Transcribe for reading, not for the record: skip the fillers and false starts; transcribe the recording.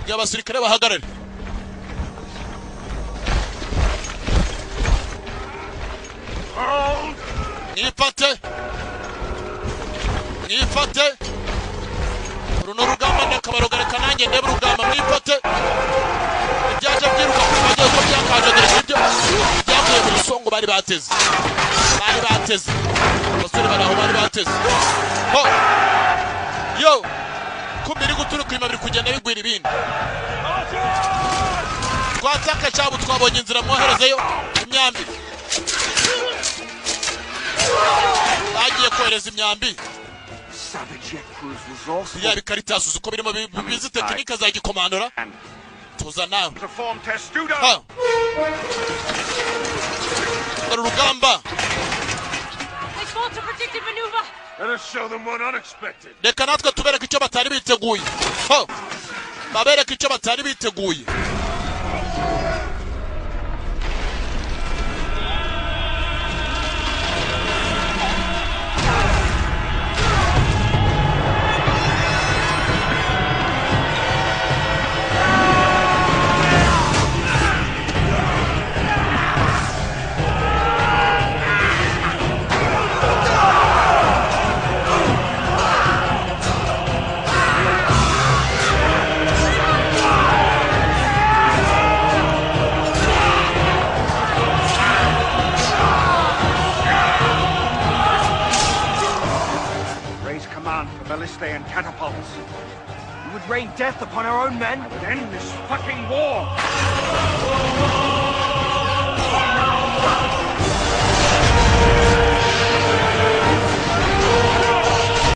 babwiye abasirikare bahagarare. Mwifate runo rugamba ndakabarogareka nanjye ndebe urugamba. Mwifate ibyaje byiruka kubagiye ko byakaje dore ibyo byavuye mu songo bari bateze abasore baraho bari bateze. Yo kumiri guturuka inyuma biri kugenda bigwira ibindi. Twataka cyabo twabonye inzira mwoherezeyo imyambi. Bagiye kohereza imyambi. Ya Bikaritas uko birimo bizi tekinike za gikomandora. Tuza nawe. Urugamba. Reka natwe tubereka icyo batari biteguye. Babereka icyo batari biteguye. Ballistae and catapults. You would rain death upon our own men? I would end this fucking war!